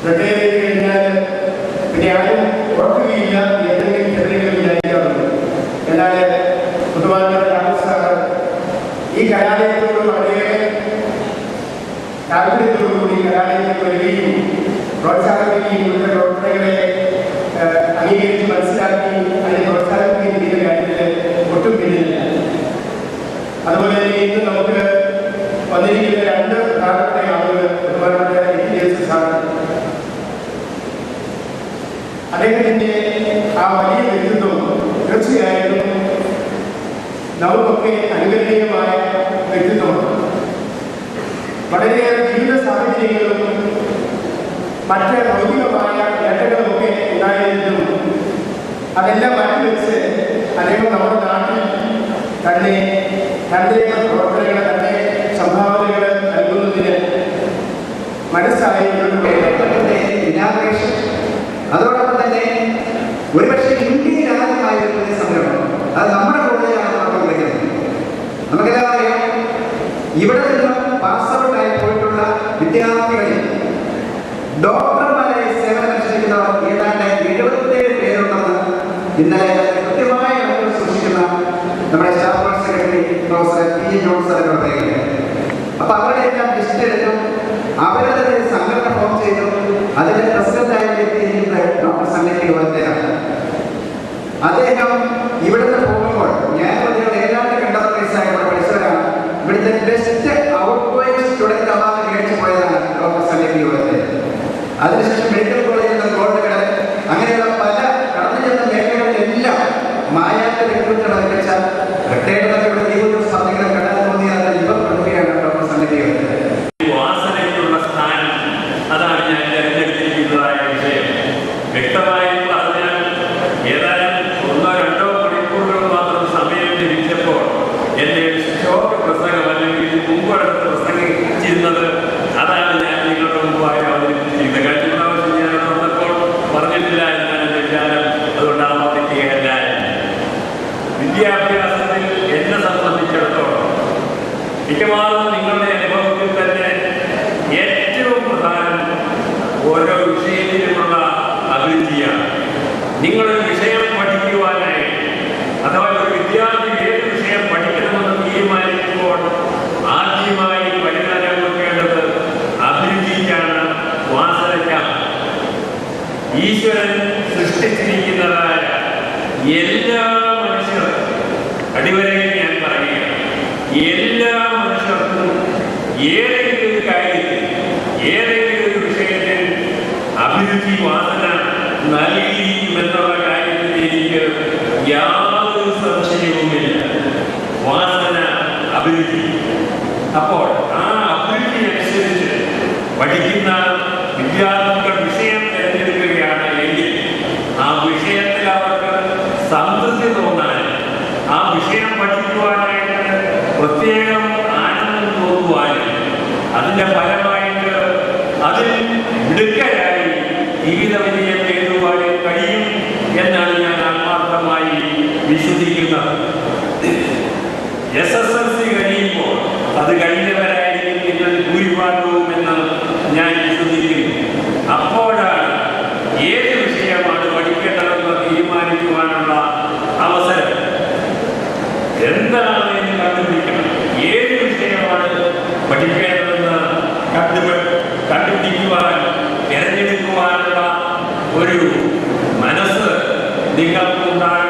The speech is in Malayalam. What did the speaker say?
റിട്ടയർ ചെയ്ത് കഴിഞ്ഞാൽ പിന്നെ ആരും ഓർക്കുകയില്ല, എന്തെങ്കിലും ചെറിയ വിചാരിക്കാറുണ്ട്. എന്നാൽ പൊതുവാനന്ദ രാമസാർ ഈ കലാലയത്തോട് വളരെയേറെ താല്പര്യത്തോടുകൂടി കലാലയത്തിൽ വരികയും പ്രോത്സാഹിപ്പിക്കുകയും ഇവിടുത്തെ പ്രവർത്തനങ്ങളെ അംഗീകരിച്ച് മനസ്സിലാക്കി അതിനെ പ്രോത്സാഹിപ്പിക്കുകയും ചെയ്യുന്ന കാര്യത്തിൽ ഒട്ടും പിന്നില്ല. അതുപോലെ തന്നെ ഇന്ന് നമുക്ക് വന്നിരിക്കുന്ന രണ്ട് പ്രധാനപ്പെട്ട ആളുകൾ ബഹുമാനപ്പെട്ട എസ് സാർ, അദ്ദേഹത്തിൻ്റെ ആ വലിയ വ്യക്തിത്വം തീർച്ചയായിട്ടും നമുക്കൊക്കെ അനുകരണീയമായ വ്യക്തിത്വമാണ്. വളരെയേറെ ജീവിത സാഹചര്യങ്ങളും മറ്റ് ഭൗതികമായ നേട്ടങ്ങളുമൊക്കെ ഉണ്ടായിരുന്നിട്ടും അതെല്ലാം മാറ്റിവെച്ച് അദ്ദേഹം നമ്മുടെ നാട്ടിൽ തന്നെ തൻ്റെ പ്രവർത്തനങ്ങൾ, തൻ്റെ സംഭാവനകൾ നൽകുന്നതിന് മനസ്സായിട്ടുള്ള ഇനാഗ്രേഷൻ, അതോടൊപ്പം തന്നെ ഒരുപക്ഷെ ഇന്ത്യയിൽ ആദ്യമായിരുന്ന സംരംഭം അത് നമ്മുടെ കോളേജിലാണ് നമ്മൾ വിളിക്കുന്നത്. നമുക്കെല്ലാം അറിയാം, ഇവിടെ നിന്നും പാസ് ഔട്ടായി പോയിട്ടുള്ള വിദ്യാർത്ഥികളിൽ ഡോക്ടർമാരായി സേവനമനുഷ്ഠിക്കുന്നവർ ഏതാണ്ട് 77 പേരുണ്ടെന്ന് ഇന്നലെ കൃത്യമായ കണക്കുകൾ സൂക്ഷിക്കുന്ന നമ്മുടെ staff secretary professor P Johnson പറയുകയാണ്. അപ്പൊ അവരുടെ എല്ലാം ലിസ്റ്റ് എടുത്തും അവരുടെ സംഘടന ഫോം ചെയ്തു അതിന്റെ പ്രസിഡന്റായി എത്തിയിരിക്കുന്നത് ഡോക്ടർ സണ്ണി വന്നേരാണ്. അദ്ദേഹം ഇവിടുന്ന് പോകുമ്പോൾ ഞാൻ ഏതാണ്ട് കണ്ടത് വയസ്സായി ഇവിടെ പഠിച്ചവരാണ്. ഇവിടുത്തെ best out going student award മേടിച്ചു പോയതാണ് ഡോക്ടർ സണ്ണി വന്നേര. അതിനുശേഷം മെഡിക്കൽ കോളേജിൽ നിന്ന് ഗോൾഡ് മെഡൽ, അങ്ങനെയുള്ള പല കടന്നു ചെന്ന മേഖലകളിലെല്ലാം മായാത്ത വ്യക്തിത്വം വെച്ച റിട്ടയർഡ് ഇവിടെ ജീവിത സാധനങ്ങൾ കണ്ടാൽ തോന്നിയാൽ ഇവ പ്രമുഖയാണ് ഡോക്ടർ സണ്ണി വന്നേര. വാസനയ്ക്കുള്ള സ്ഥാനം അതാണ് ഞാൻ തിരഞ്ഞെടുത്തിരിക്കുന്നതായ വിഷയം. വ്യക്തമായി പറഞ്ഞാൽ ഏതായാലും 1-2 മണിക്കൂറുകൾ മാത്രം സമയം ലഭിച്ചപ്പോൾ എൻ്റെ സ്റ്റോക്ക് പ്രസംഗം അല്ലെങ്കിൽ മുമ്പെടുത്ത് പ്രസംഗിച്ചിരുന്നത് അതാണ് ഞാൻ നിങ്ങളുടെ മുമ്പായി അവതരിപ്പിച്ചിരിക്കുന്നത്. കഴിഞ്ഞ പ്രാവശ്യം ഞാൻ വന്നപ്പോൾ പറഞ്ഞിട്ടില്ല എന്നാണ് എൻ്റെ വിചാരം. അതുകൊണ്ട് ആവർത്തിക്കുകയല്ല. വിദ്യാഭ്യാസത്തിൽ എന്നെ സംബന്ധിച്ചിടത്തോളം മിക്കവാറും നിങ്ങളുടെ അനുഭവത്തിൽ തന്നെ ഏറ്റവും പ്രധാനം ഓരോ വിഷയത്തിലുമുള്ള അഭിരുചിയാണ്. നിങ്ങളൊരു വിഷയം പഠിക്കുവാനായി അഥവാ ഒരു വിദ്യാർത്ഥി ഏത് വിഷയം പഠിക്കണമെന്ന് തീരുമാനിക്കുമ്പോൾ ആദ്യമായി പരിഹാരം കൊടുക്കേണ്ടത് അഭിരുചിക്കാണ്, വാസനയ്ക്കാണ്. ഈശ്വരൻ സൃഷ്ടിച്ചിരിക്കുന്നതായ എല്ലാ മനുഷ്യർക്കും, അടിവരയിൽ ഞാൻ പറയുകയാണ്, എല്ലാ മനുഷ്യർക്കും ഏതെങ്കിലും ഒരു കാര്യത്തിൽ ഏതെങ്കിലും ഒരു വിഷയത്തിൽ അഭിരുചി, വാസന നൽകിയിരിക്കുമെന്നുള്ള കാര്യത്തിൽ എനിക്ക് യാതൊരു സംശയവുമില്ല. വാസന, അഭിരുചി. അപ്പോൾ ആ അഭിരുചി അനുസരിച്ച് പഠിക്കുന്ന വിദ്യാർത്ഥികൾ വിഷയം തിരഞ്ഞെടുക്കുകയാണ് എങ്കിൽ ആ വിഷയത്തിൽ അവർക്ക് സംതൃപ്തി തോന്നാൻ, ആ വിഷയം പഠിക്കുവാനായിട്ട് പ്രത്യേകം ആനന്ദം തോന്നുവാനും അതിൻ്റെ ഫലമായിട്ട് അതിൽ മിടുക്കരായി ജീവിത വിജയം നേടുവാനും കഴിയും എന്നാണ് ഞാൻ ആത്മാർത്ഥമായി വിശ്വസിക്കുന്നത്. SSLC കഴിയുമ്പോൾ അത് കഴിഞ്ഞവരായിരിക്കും നിങ്ങൾ ഭൂരിഭാഗവും എന്ന് ഞാൻ വിശ്വസിക്കുന്നു. അപ്പോഴാണ് ഏത് വിഷയമാണ് പഠിക്കേണ്ടതെന്ന് തീരുമാനിക്കുവാനുള്ള അവസരം. എന്താണ് എന്ന് കണ്ടുപിടിക്കണം. ഏത് വിഷയമാണ് പഠിക്കേണ്ടതെന്ന് കണ്ടുപിടിക്കുവാൻ, തിരഞ്ഞെടുക്കുവാനുള്ള ഒരു മനസ്സ് നിങ്ങൾക്കുണ്ടാകും.